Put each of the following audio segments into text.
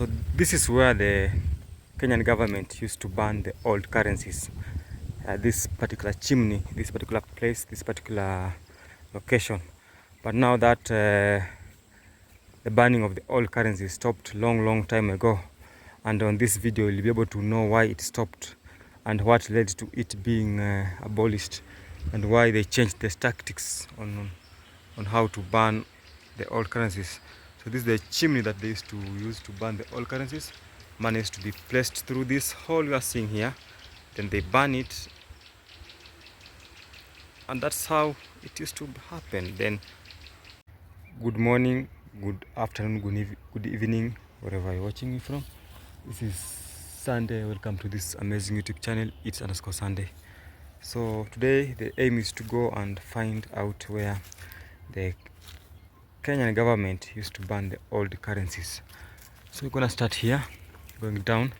So this is where the Kenyan government used to ban the old currencies. This particular chimney, this particular place, this particular location. But now that the banning of the old currency stopped long time ago, and on this video you'll be able to know why it stopped and what led to it being abolished, and why they changed the tactics on how to ban the old currencies. So this is the chimney that they used to use to ban the old currencies. Money is to be placed through this hole you are seeing here, then they burn it, and that's how it used to happen. Then good morning, good afternoon, good evening, wherever you're watching me from. This is Sande. Welcome to this amazing YouTube channel. It's _Sande. So today the aim is to go and find out where the Kenyan government used to ban the old currencies. So we're gonna start here, going down.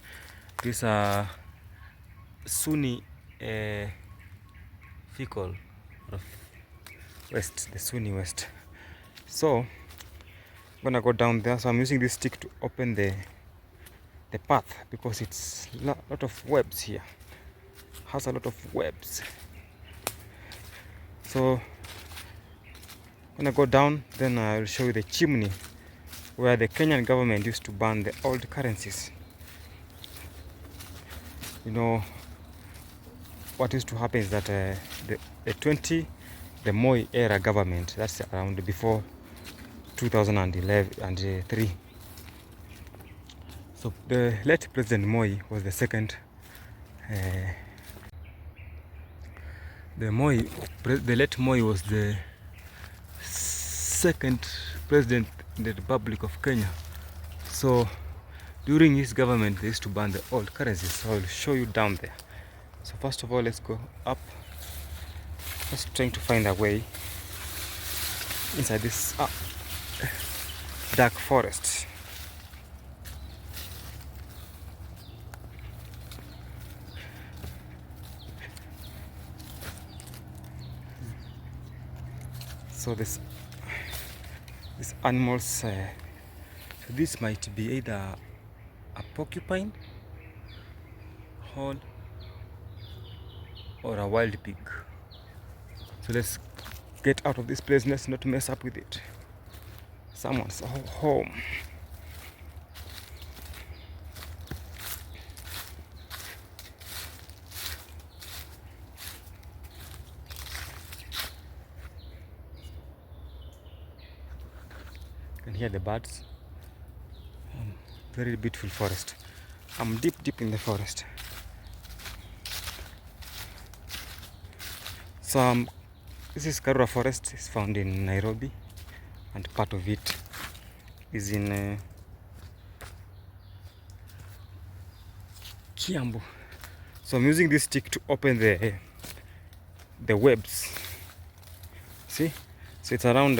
These are Sunni Fikol of West, the Sunni West. So I'm gonna go down there. So I'm using this stick to open the path because it's a lot of webs here. Has a lot of webs. So I'm gonna go down, then I'll show you the chimney where the Kenyan government used to ban the old currencies. You know what used to happen is that the Moyo Era government, that's around before 2011 and 3. So the late President Moyo was the second. The late Moyo was the second president in the Republic of Kenya. So during his government, they used to ban the old currencies. So I'll show you down there. So first of all, let's go up. Just trying to find a way inside this dark forest. So these animals, so this might be either a porcupine hole or a wild pig. So let's get out of this place. Let's not mess up with it. Someone's home. You can hear the birds. Very beautiful forest. I'm deep in the forest. So this is Karura Forest. It's found in Nairobi, and part of it is in Kiambu. So I'm using this stick to open the webs. See? So it's around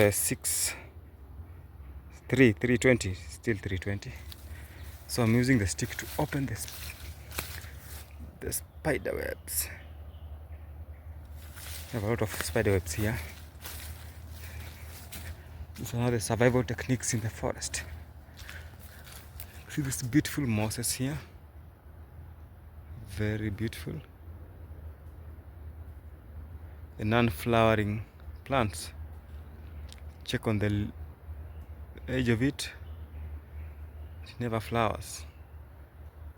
320, still 320. So I'm using the stick to open the spider webs. We have a lot of spider webs here. These are the survival techniques in the forest. See these beautiful mosses here. Very beautiful. The non-flowering plants. Check on the edge of it. It never flowers.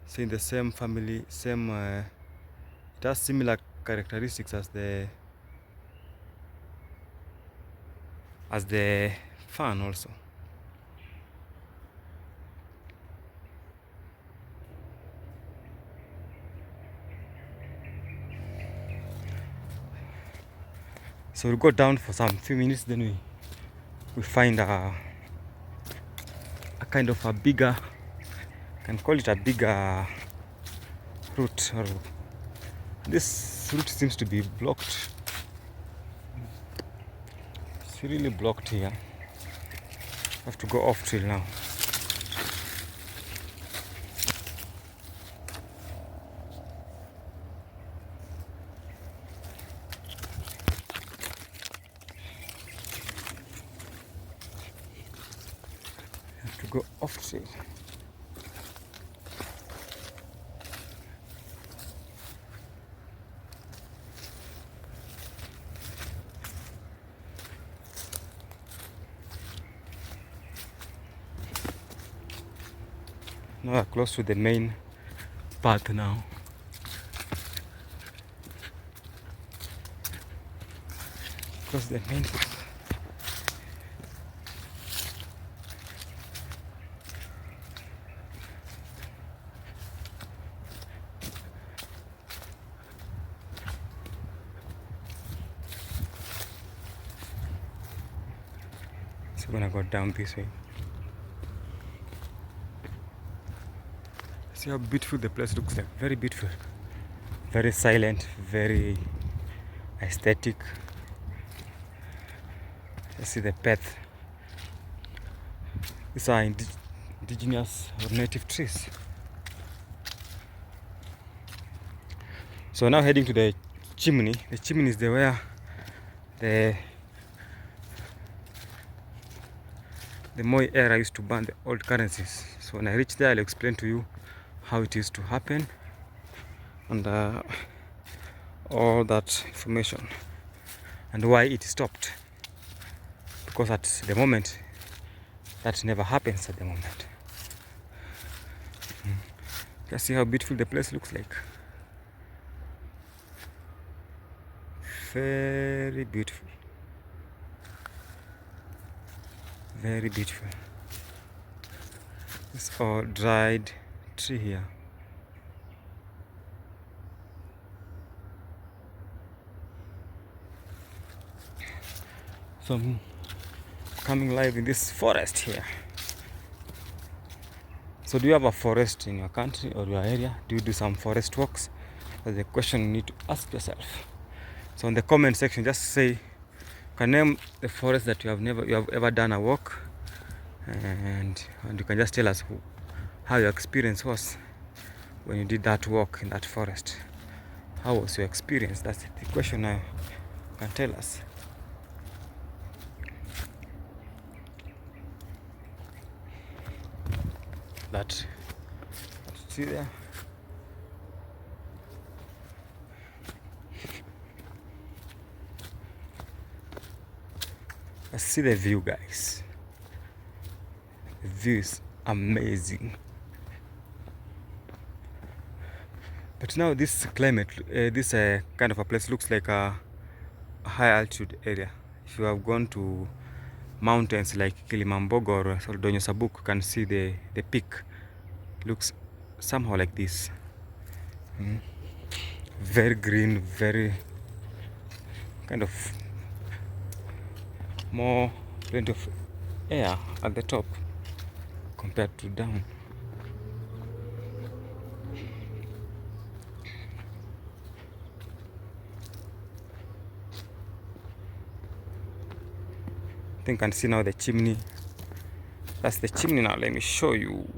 So in the same family, it has similar characteristics as the fan also. So we'll go down for some few minutes, then we find a kind of a bigger, can call it a bigger root. Or this root seems to be blocked. It's really blocked here. I have to go off trail now. I have to go off trail. Now we're close to the main path now. Close to the main path. So we're gonna go down this way. See how beautiful the place looks like. Very beautiful. Very silent, very aesthetic. You see the path. These are indigenous or native trees. So now heading to the chimney. The chimney is the where the Moyo Era used to burn the old currencies. So when I reach there, I'll explain to you how it used to happen and all that information and why it stopped. Because at the moment, that never happens at the moment. Just see how beautiful the place looks like. Very beautiful. Very beautiful. It's all dried tree here. So I'm coming live in this forest here. So do you have a forest in your country or your area? Do you do some forest walks? That's the question you need to ask yourself. So in the comment section, just say, you can name the forest that you have ever done a walk, and you can just tell us how your experience was when you did that walk in that forest. How was your experience? That's the question now. You can tell us. That see there. Let's see the view, guys. The view is amazing. But now this climate, this kind of a place looks like a high altitude area. If you have gone to mountains like Kilimambogo or Soldonyo Sabuk, you can see the peak looks somehow like this. Very green, very kind of more plenty of air at the top compared to down. I think I can see now the chimney. That's the chimney now. Let me show you.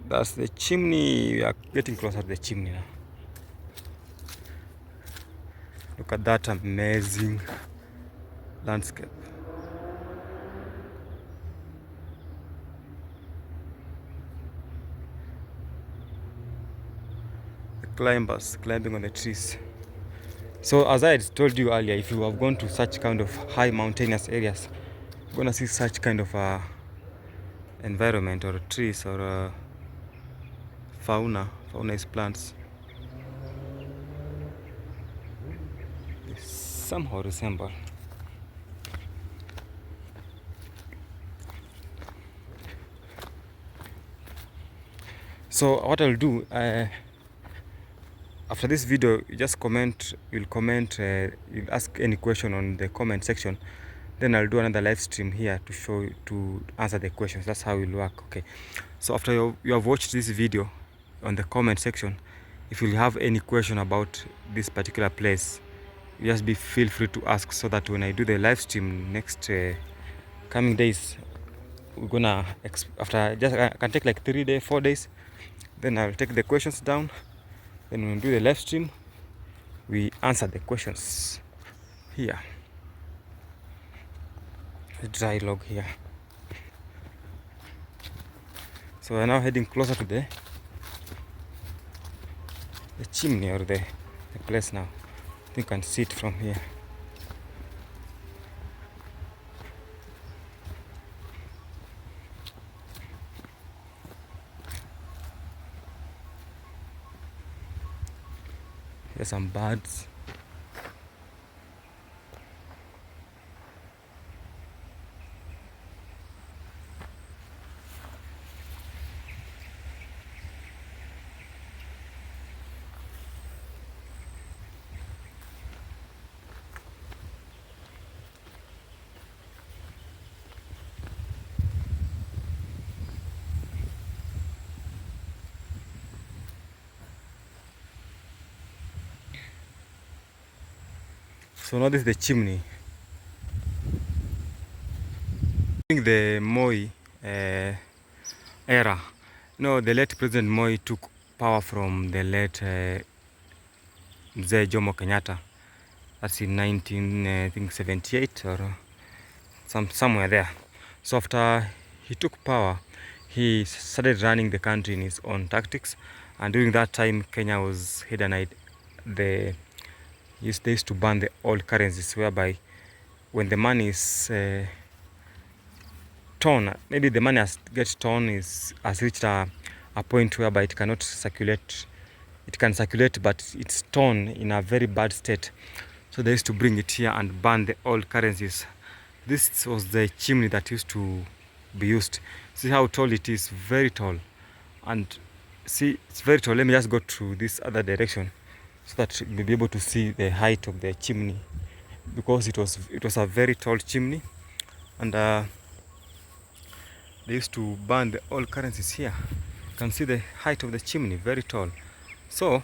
That's the chimney. We are getting closer to the chimney now. Look at that amazing landscape. The climbers climbing on the trees. So as I had told you earlier, if you have gone to such kind of high mountainous areas, you're gonna see such kind of environment or trees or fauna. Fauna is plants. They somehow resemble. So what I'll do, after this video, you just comment, you'll ask any question on the comment section. Then I'll do another live stream here to show you, to answer the questions. That's how it will work. Okay. So after you have watched this video, on the comment section, if you have any question about this particular place, just feel free to ask, so that when I do the live stream next coming days, we're gonna after just I can take like 3 days, 4 days, then I'll take the questions down. Then when we do the live stream, we answer the questions here. The dry log here. So we're now heading closer to the chimney or the place now. I think you can see it from here. There's some birds. So now this is the chimney. During the Moyo era, the late President Moyo took power from the late Mzee Jomo Kenyatta. That's in 1978 or somewhere there. So after he took power, he started running the country in his own tactics. And during that time, Kenya was hedonized. They used to ban the old currencies, whereby when the money is torn, maybe the money gets torn, has reached a point whereby it cannot circulate. It can circulate, but it's torn in a very bad state. So they used to bring it here and ban the old currencies. This was the chimney that used to be used. See how tall it is, very tall. And see, it's very tall. Let me just go to this other direction so that you'll be able to see the height of the chimney, because it was a very tall chimney. And they used to burn the old currencies here. You can see the height of the chimney, very tall. So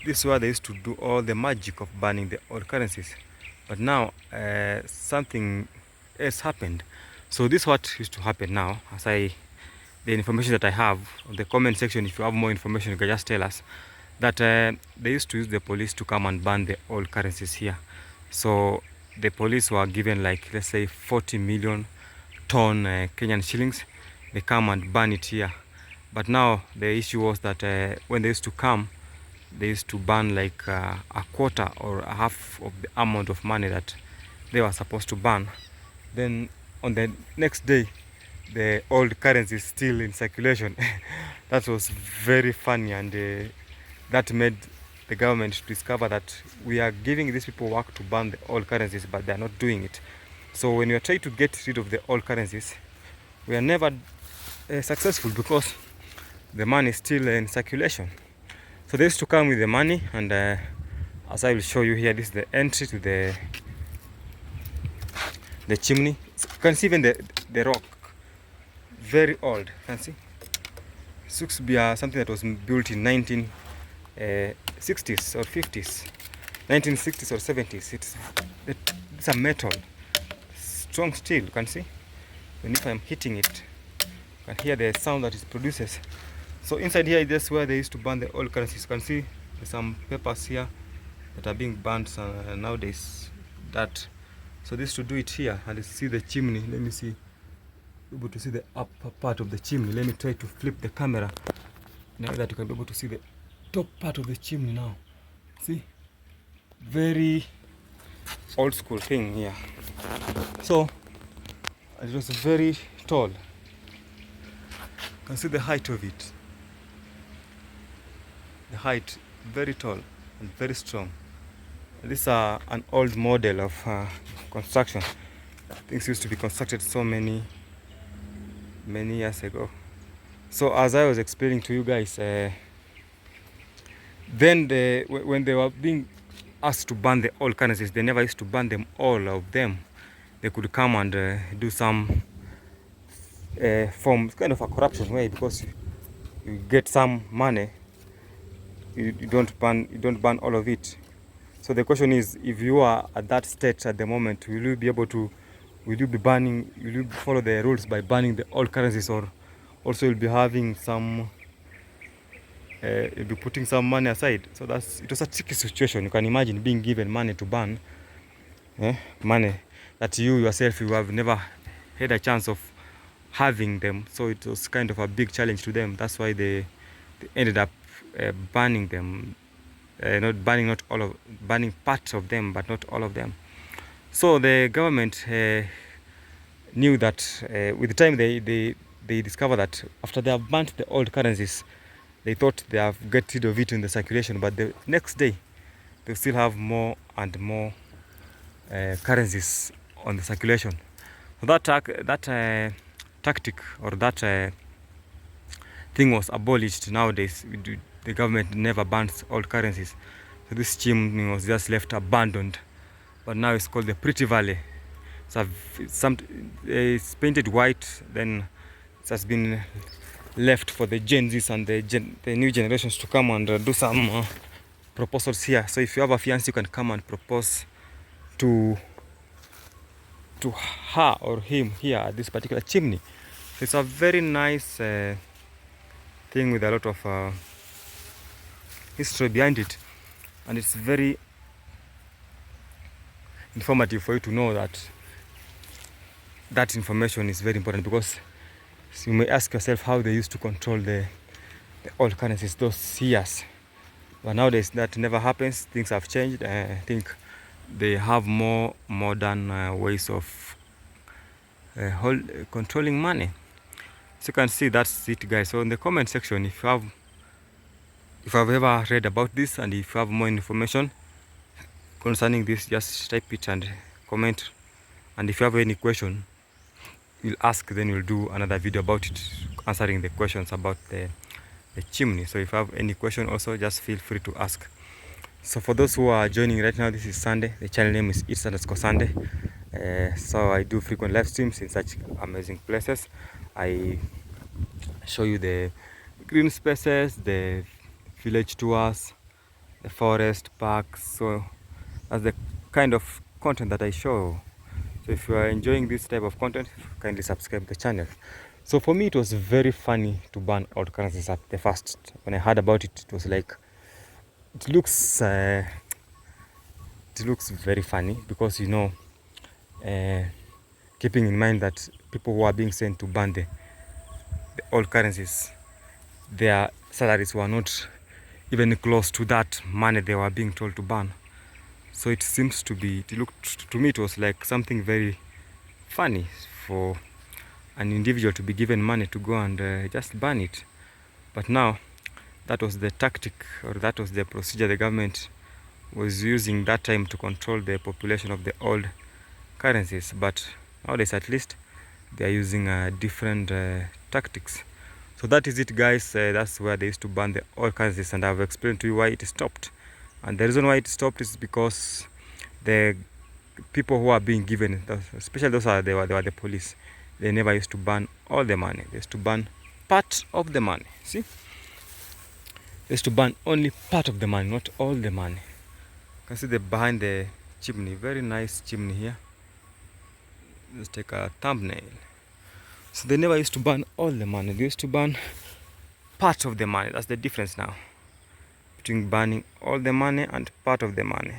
this is where they used to do all the magic of burning the old currencies. But now something else happened. So this is what used to happen now. The information that I have on the comment section, if you have more information, you can just tell us that they used to use the police to come and burn the old currencies here. So the police were given, like, let's say 40 million ton Kenyan shillings. They come and burn it here. But now the issue was that when they used to come, they used to burn like a quarter or a half of the amount of money that they were supposed to burn. Then on the next day, the old currency is still in circulation. That was very funny, and that made the government discover that we are giving these people work to burn the old currencies, but they are not doing it. So when we are trying to get rid of the old currencies, we are never successful, because the money is still in circulation. So they used to come with the money, and as I will show you here, this is the entry to the chimney. You can see even the rock, very old. You can see it looks to be something that was built in 1960s or 50s, 1960s or 70s. It's a metal, strong steel. You can see, and if I'm hitting it, you can hear the sound that it produces. So inside here is just where they used to burn the old currencies. You can see there's some papers here that are being burnt nowadays. So this to do it here, and you see the chimney. Let me see, able to see the upper part of the chimney. Let me try to flip the camera now that you can be able to see the top part of the chimney now. See, very old school thing here. So it was very tall. You can see the height of it. The height, very tall and very strong. This is an old model of construction. Things used to be constructed so many years ago. So as I was explaining to you guys, then when they were being asked to burn the old currencies, they never used to burn them, all of them. They could come and do some form, kind of a corruption way, because you get some money, you don't burn all of it. So the question is, if you are at that state at the moment, will you be able to, will you follow the rules by burning the old currencies, or also you'll be having some, you'll be putting some money aside? So it was a tricky situation. You can imagine being given money to burn, money that you yourself, you have never had a chance of having them. So it was kind of a big challenge to them. That's why they ended up burning them. Burning parts of them, but not all of them. So the government knew that with the time they discovered that after they have burnt the old currencies, they thought they have got rid of it in the circulation. But the next day, they still have more and more currencies on the circulation. So that tactic or that thing was abolished. Nowadays, the government never bans old currencies. So this chimney was just left abandoned. But now it's called the Pretty Valley. It's painted white, then it has been left for the Gen Zs and the new generations to come and do some proposals here. So if you have a fiance, you can come and propose to her or him here at this particular chimney. So it's a very nice thing with a lot of history behind it, and it's very informative for you to know that information is very important, because you may ask yourself how they used to control the old currencies those years. But nowadays that never happens. Things have changed. I think they have more modern ways of controlling money. So you can see that's it, guys. So in the comment section, if you've ever read about this and if you have more information concerning this, just type it and comment. And if you have any question, you'll ask, then we'll do another video about it, answering the questions about the chimney. So if you have any question also, just feel free to ask. So for those who are joining right now, this is Sande. The channel name is its_Sande. So I do frequent live streams in such amazing places. I show you the green spaces, the village tours, the forest parks. So that's the kind of content that I show. So if you are enjoying this type of content, kindly subscribe the channel. So for me, it was very funny to ban old currencies at the first. When I heard about it, it was like, it looks very funny, because keeping in mind that people who are being sent to ban the old currencies, their salaries were not even close to that money they were being told to ban. So it seems to be, it looked to me, it was like something very funny for an individual to be given money to go and just ban it. But now, that was the tactic, or that was the procedure the government was using that time to control the population of the old currencies. But nowadays, at least, they are using different tactics. So that is it, guys. That's where they used to ban the old currencies, and I've explained to you why it stopped. And the reason why it stopped is because the people who are being given, especially they were the police, they never used to ban all the money. They used to ban part of the money. See? They used to ban only part of the money, not all the money. You can see behind the chimney, very nice chimney here. Let's take a thumbnail. So they never used to ban all the money. They used to ban part of the money. That's the difference now between banning all the money and part of the money.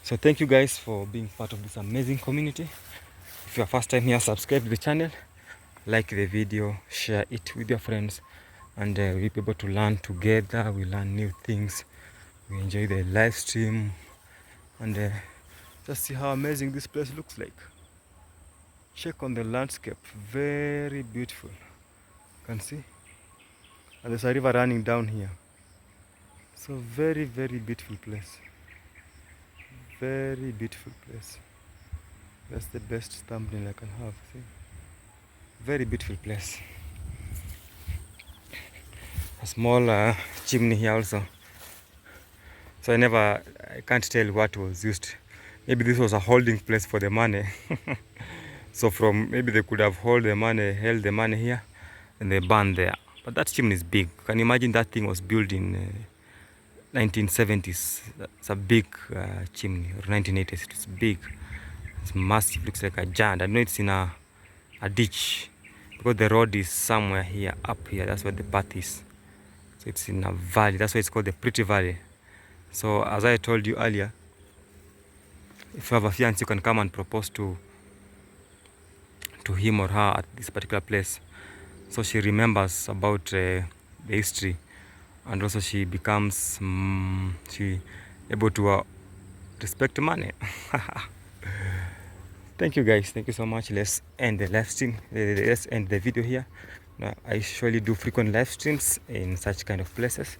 So thank you guys for being part of this amazing community. If you are first time here, subscribe to the channel, like the video, share it with your friends, and we'll be able to learn together. We learn new things, we enjoy the live stream, and just see how amazing this place looks like. Check on the landscape, very beautiful. You can see, and there's a river running down here. So very, very beautiful place. Very beautiful place. That's the best thumbnail I can have. See? Very beautiful place. A small chimney here also. So I can't tell what was used. Maybe this was a holding place for the money. So maybe they could have held the money here, and they burned there. But that chimney is big. Can you imagine that thing was built in 1970s? It's a big chimney, or 1980s. It's big. It's massive. Looks like a giant. I know it's in a ditch, because the road is somewhere here, up here. That's where the path is. So it's in a valley. That's why it's called the Pretty Valley. So as I told you earlier, if you have a fiance, you can come and propose to him or her at this particular place. So she remembers about the history, and also she becomes able to respect money. Thank you guys, thank you so much. Let's end the live stream. Let's end the video here. Now, I usually do frequent live streams in such kind of places.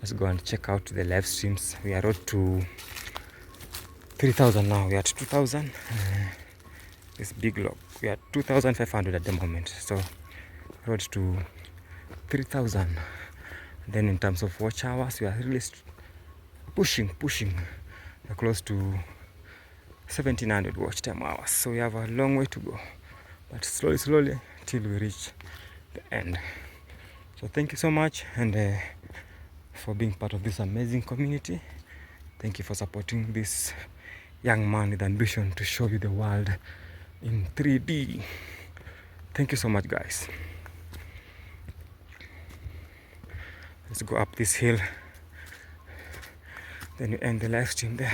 let's go and check out the live streams. We are road to 3,000 now. We are at 2,000. This big log, we are 2,500 at the moment, so road to 3,000. Then in terms of watch hours, we are really pushing. We're close to 1,700 watch time hours, so we have a long way to go, but slowly till we reach the end. So thank you so much, and for being part of this amazing community. Thank you for supporting this young man with ambition to show you the world in 3D. Thank you so much, guys. Let's go up this hill, then we end the live stream there.